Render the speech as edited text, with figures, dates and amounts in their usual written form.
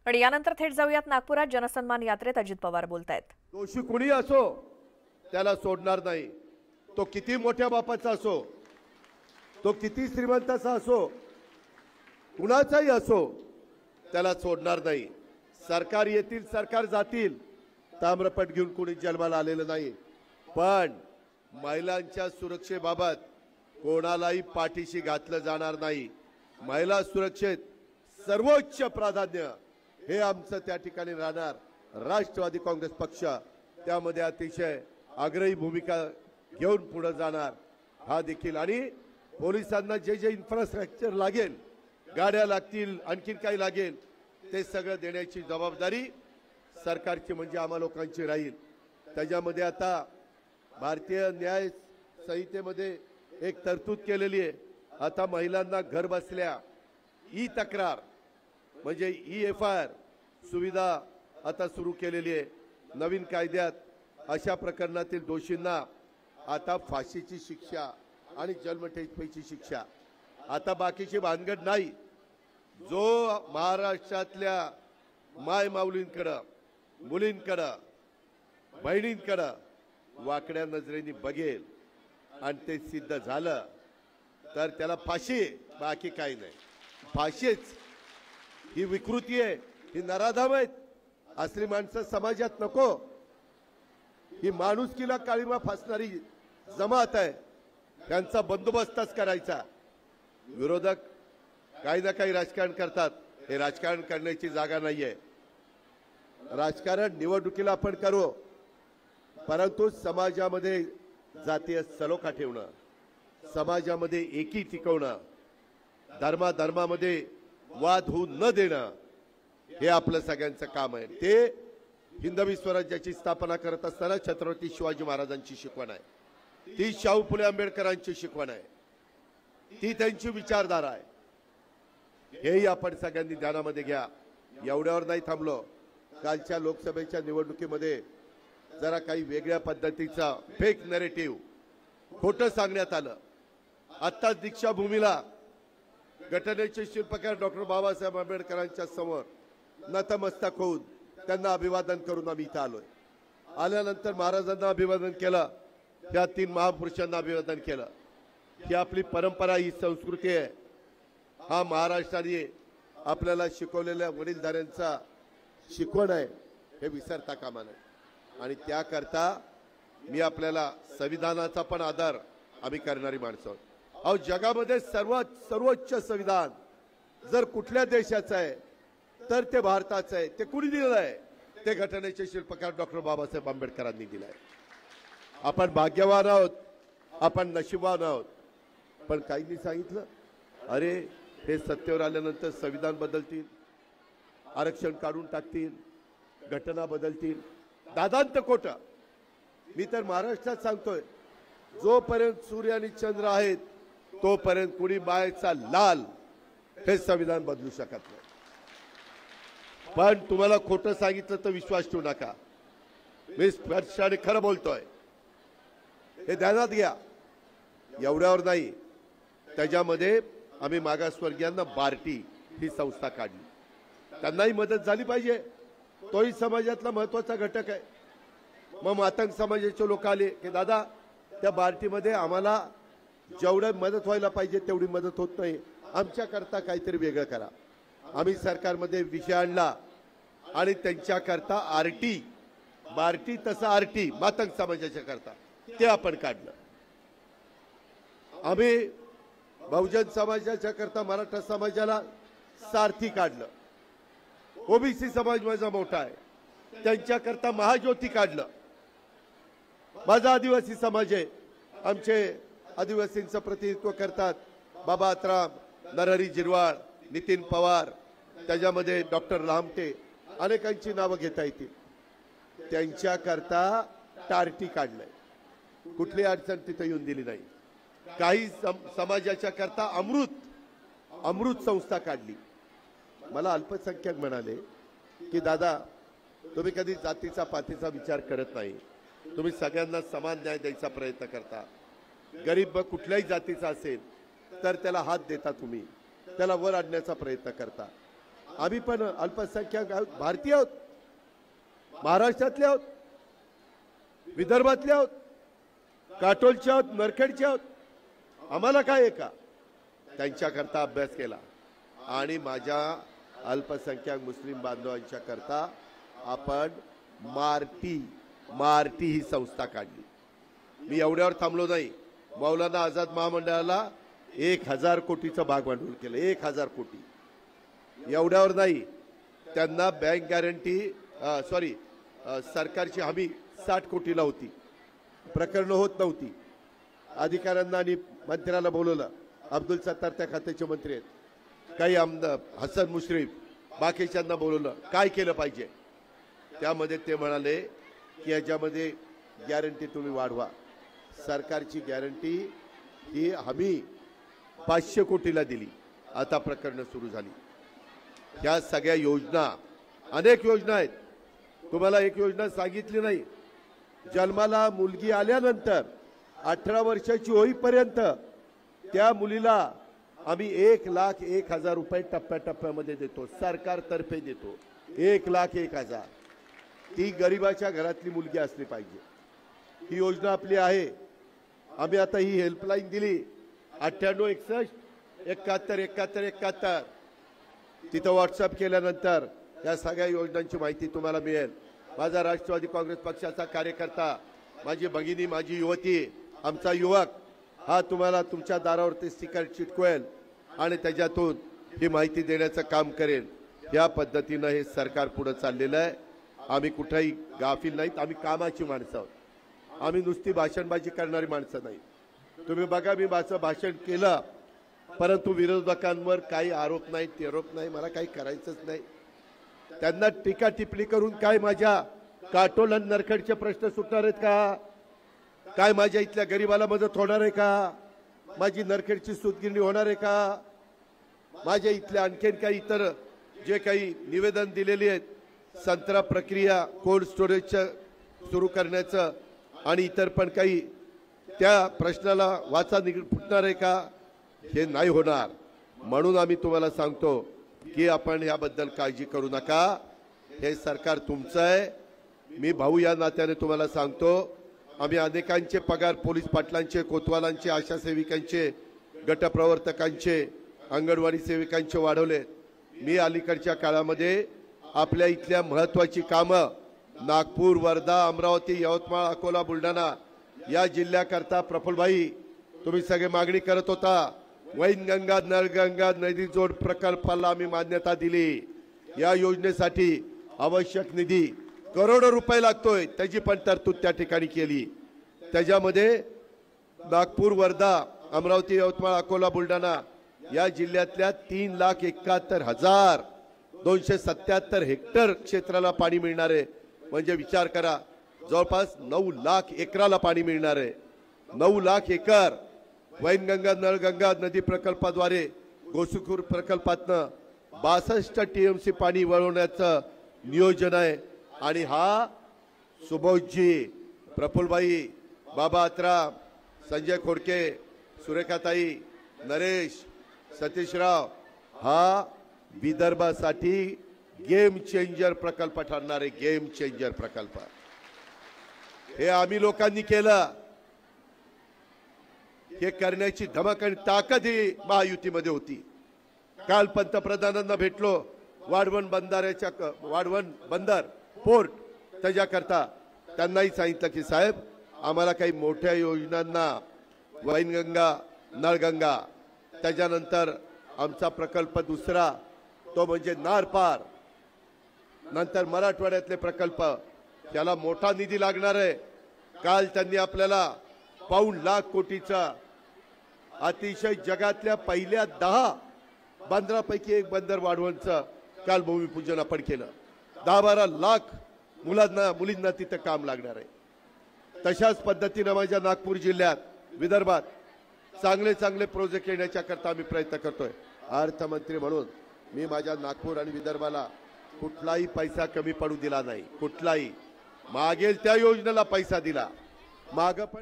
पण यानंतर थेट जाऊयात नागपुरात जनसन्मान यात्रेत अजित पवार बोलतायत। दोषी कुणी असो त्याला सोडणार नाही। तो किती मोठ्या बापाचा असो, तो किती श्रीमंताचा असो, कुणाचाही असो, त्याला सोडणार नाही। सरकार येतील, सरकार जातील, ताम्रपट घेऊन कुणी जन्माला आलेलं नाही। पण महिलांच्या सुरक्षेबाबत कोणालाही पाठीशी घातलं जाणार नाही। महिला सुरक्षेत सर्वोच्च प्राधान्य हे आमचं त्या ठिकाणी राहणार। राष्ट्रवादी काँग्रेस पक्ष त्यामध्ये अतिशय आग्रही भूमिका घेऊन पुढे जाणार। हा देखील आणि पोलिसांना जे जे इन्फ्रास्ट्रक्चर लागेल, गाड्या लागतील, आणखीन काही लागेल, ते सगळं देण्याची जबाबदारी सरकारची म्हणजे आम्हा लोकांची राहील। त्याच्यामध्ये आता भारतीय न्याय संहितेमध्ये एक तरतूद केलेली आहे। आता महिलांना घर बसल्या ई तक्रार म्हणजे EFIR सुविधा आता सुरू केलेली आहे। नवीन कायद्यात अशा प्रकरणातील दोषींना आता फाशीची शिक्षा आणि जन्मठेपेची शिक्षा। आता बाकीची भानगड नाही। जो महाराष्ट्रातल्या माय माऊलींकडे, मुलींकडे, बहिणींकडे वाकड्या नजरेने बघेल आणि ते सिद्ध झालं तर त्याला फाशी, बाकी काही नाही। फाशीच ही विकृती आहे, ही नराधम आहेत। असली माणसं समाजात नको। ही माणुसकीला काळीमा फासणारी जमात आहे, त्यांचा बंदोबस्तच करायचा। विरोधक काही ना काही राजकारण करतात, हे राजकारण करण्याची जागा नाहीये। राजकारण निवडणुकीला आपण करू, परंतु समाजामध्ये जातीय सलोखा ठेवणं, समाजामध्ये एकी टिकवणं, धर्माधर्मामध्ये वाद होऊ न देणं, हे आपलं सगळ्यांचं काम आहे। ते हिंदवी स्वराज्याची स्थापना करत असताना छत्रपती शिवाजी महाराजांची शिकवण आहे, ती शाहू फुले आंबेडकरांची शिकवण आहे, ती त्यांची विचारधारा आहे। हेही आपण सगळ्यांनी ध्यानामध्ये घ्या। एवढ्यावर नाही थांबलो। कालच्या लोकसभेच्या निवडणुकीमध्ये जरा काही वेगळ्या पद्धतीचा फेक नरेटिव्ह खोटं सांगण्यात आलं। आता दीक्षाभूमीला घटनेचे शिल्पकार डॉक्टर बाबासाहेब आंबेडकरांच्या समोर नतमस्तक होऊन त्यांना अभिवादन करून आम्ही इथं आलोय। आल्यानंतर महाराजांना अभिवादन केलं, त्या 3 महापुरुषांना अभिवादन केलं। ही आपली परंपरा, ही संस्कृती आहे। हा महाराष्ट्राने आपल्याला शिकवलेल्या वडीलधाऱ्यांचा शिकवण आहे, हे विसरता कामा नये। आणि त्याकरता मी आपल्याला संविधानाचा पण आदर आम्ही करणारी माणसं आहोत। अहो, जगामध्ये सर्वोच्च संविधान जर कुठल्या देशाचं आहे तर ते भारताचं आहे। ते कुणी दिलेलं आहे? ते घटनेचे शिल्पकार डॉक्टर बाबासाहेब आंबेडकरांनी दिलं आहे। आपण भाग्यवान आहोत, आपण नशीबवान आहोत। पण काहींनी सांगितलं, अरे हे सत्तेवर आल्यानंतर संविधान बदलतील, आरक्षण काढून टाकतील, घटना बदलतील। दादांत खोटं। मी तर महाराष्ट्रात सांगतोय, जोपर्यंत सूर्य आणि चंद्र आहेत तोपर्यंत कुणी बायचा लाल हे संविधान बदलू शकत नाही। पण तुम्हाला खोटं सांगितलं तर विश्वास ठेवू नका। मी स्पष्टपणे खरं बोलतोय, हे ध्यानात घ्या। एवढ्यावर नाही, त्याच्यामध्ये आम्ही मागासवर्गीयांना बार्टी ही संस्था काढली, त्यांनाही मदत झाली पाहिजे। तोही समाजातला महत्वाचा घटक आहे। मग मातंग समाजाचे लोक आले की दादा त्या बार्टीमध्ये आम्हाला जेवढं मदत व्हायला पाहिजे तेवढी मदत होत नाही, आमच्याकरता काहीतरी वेगळं करा। आम्ही सरकारमध्ये विषय आणला आणि त्यांच्याकरता आरटी, बार्टी तसा आरटी मातंग समाजाच्या करता ते आपण काढलं। आम्ही बहुजन समाजाच्या करता मराठा समाजाला सारथी काढलं। ओबीसी समाज माझा मोठा आहे, त्यांच्याकरता महाज्योती काढलं। माझा आदिवासी समाज आहे, आमचे आदिवासींचं प्रतिनिधित्व करतात बाबा आत्राम, नरहरी जिरवाळ, नितीन पवार, त्याच्यामध्ये डॉक्टर लामटे, अनेकांची नावं घेता येतील। त्यांच्याकरता टार्टी काढलंय, कुठली अडचण तिथे येऊन दिली नाही। काही समाजाच्या करता अमृत संस्था काढली। मला अल्पसंख्याक म्हणाले की दादा तुम्ही कधी जातीचा पातीचा विचार करत नाही, तुम्ही सगळ्यांना समान न्याय द्यायचा प्रयत्न करता। गरीब कुठल्याही जातीचा असेल तर त्याला हात देता, तुम्ही त्याला वर आणण्याचा प्रयत्न करता। आम्ही पण अल्पसंख्याक आहोत, भारतीय आहोत, महाराष्ट्रातले आहोत, विदर्भातले आहोत, काटोलचे आहोत, नरखेडचे आहोत. आम्हाला काय आहे का? त्यांच्याकरता अभ्यास केला आणि माझ्या अल्पसंख्याक मुस्लिम बांधवांच्या करता आपण मार्टी ही संस्था काढली. मी एवढ्यावर थांबलो नाही. मौलाना आझाद महामंडळाला 1000 कोटीचं भागभांडवल केलं. 1000 कोटी एवढ्यावर नाही. त्यांना बँक गॅरंटी सरकारची हमी 60 कोटीला होती. प्रकरणं होत नव्हती. अधिकाऱ्यांना आणि मंत्र्याला बोलवलं. अब्दुल सत्तार त्या खात्याचे मंत्री आहेत. काही आमदार हसन मुश्रीफ बाकीच्यांना बोलवलं. काय केलं पाहिजे? त्यामध्ये ते म्हणाले की याच्यामध्ये गॅरंटी तुम्ही वाढवा. सरकारची गॅरंटी ही हमी 500 कोटीला दिली. आता प्रकरणं सुरू झाली. ह्या सगळ्या योजना, अनेक योजना आहेत. तुम्हाला एक योजना सांगितली नाही. जन्माला मुलगी आल्यानंतर 18 वर्षाची होईपर्यंत त्या मुलीला आम्ही 1,01,000 रुपये टप्प्याटप्प्यामध्ये देतो. सरकारतर्फे देतो. 1,01,000. ती गरिबाच्या घरातली मुलगी असली पाहिजे. ही योजना आपली आहे. आम्ही आता ही हेल्पलाईन दिली 9861 71 71 71. तिथं व्हॉट्सअप केल्यानंतर या सगळ्या योजनांची माहिती तुम्हाला मिळेल. माझा राष्ट्रवादी काँग्रेस पक्षाचा कार्यकर्ता, माझी भगिनी, माझी युवती, आमचा युवक हा तुम्हाला तुमच्या दारावरती स्टिकर चिटकवेल आणि त्याच्यातून ही माहिती देण्याचं काम करेल. या पद्धतीनं हे सरकार पुढे चाललेलं आहे. आम्ही कुठेही गाफील नाहीत. आम्ही कामाची माणसं आहोत. आम्ही नुसती भाषणबाजी करणारी माणसं नाही. तुम्ही बघा, मी माझं भाषण केलं, परंतु विरोधकांवर काही आरोप नाही, तेरोप नाही. मला काही करायचंच नाही. त्यांना टीका टिप्पणी करून काय माझ्या काटोल आणि नरखेडचे प्रश्न सुटणार आहेत का? काय माझ्या इथल्या गरीबाला मदत होणार आहे का? माझी नरखेडची सूतगिरणी होणार आहे का? माझ्या इथल्या आणखीन काही इतर जे काही निवेदन दिलेली आहेत, संत्रा प्रक्रिया कोल्ड स्टोरेजचं सुरू करण्याचं आणि इतर पण काही, त्या प्रश्नाला वाचा फुटणार आहे का? हे नाही होणार. म्हणून आम्ही तुम्हाला सांगतो की आपण याबद्दल काळजी करू नका. हे सरकार तुमचं आहे. मी भाऊ या नात्याने तुम्हाला सांगतो, आम्ही अनेकांचे पगार पोलीस पाटलांचे, कोतवालांचे, आशा सेविकांचे, गटप्रवर्तकांचे, अंगणवाडी सेविकांचे वाढवले. मी अलीकडच्या काळामध्ये आपल्या इथल्या महत्त्वाची कामं नागपूर, वर्धा, अमरावती, यवतमाळ, अकोला, बुलढाणा या जिल्ह्याकरता प्रफुल्लभाई तुम्ही सगळे मागणी करत होता. वैनगंगा नळगंगा नदी जोड प्रकल्पाला आम्ही मान्यता दिली. या योजनेसाठी आवश्यक निधी करोडो रुपये लागतोय, त्याची पण तरतूद त्या ठिकाणी केली. त्याच्यामध्ये नागपूर, वर्धा, अमरावती, यवतमाळ, अकोला, बुलढाणा या जिल्ह्यातल्या 3,71,277 हेक्टर क्षेत्राला पाणी मिळणार आहे. म्हणजे विचार करा, जवळपास 9 लाख एकराला पाणी मिळणार आहे. 9 लाख एकर वैनगंगा नळगंगा नदी प्रकल्पाद्वारे गोसीखुर्द प्रकल्पातनं 62 TMC पाणी वळवण्याचं नियोजन आहे. आणि हा सुबोधजी, प्रफुल्लभाई, बाबा अत्रा, संजय खोडके, सुरेखाताई, नरेश, सतीशराव, हा विदर्भासाठी गेम चेंजर प्रकल्प ठरणार आहे. गेम चेंजर प्रकल्प हे आम्ही लोकांनी केलं. हे करण्याची धमक आणि ताकद ही महायुतीमध्ये होती. काल पंतप्रधानांना भेटलो. वाढवण बंदर पोर्ट त्याच्याकरता त्यांनाही सांगितलं की साहेब, आम्हाला काही मोठ्या योजनांना, वैनगंगा, नळगंगा, त्याच्यानंतर आमचा प्रकल्प दुसरा तो म्हणजे नारपार, नंतर मराठवाड्यातले प्रकल्प, त्याला मोठा निधी लागणार आहे. काल त्यांनी आपल्याला 1.25 लाख कोटीचा अतिशय जगातल्या पहिल्या 10 बंदरापैकी एक बंदर वाढवणचं काल भूमिपूजन आपण केलं. 10-12 लाख मुलींना तिथं काम लागणार आहे. तशाच पद्धतीने माझ्या नागपूर जिल्ह्यात, विदर्भात चांगले प्रोजेक्ट येण्याच्या करता आम्ही प्रयत्न करतोय. अर्थमंत्री म्हणून मी माझ्या नागपूर आणि विदर्भाला कुठलाही पैसा कमी पडू दिला नाही. कुठलाही मागेल त्या योजनेला पैसा दिला. माग पण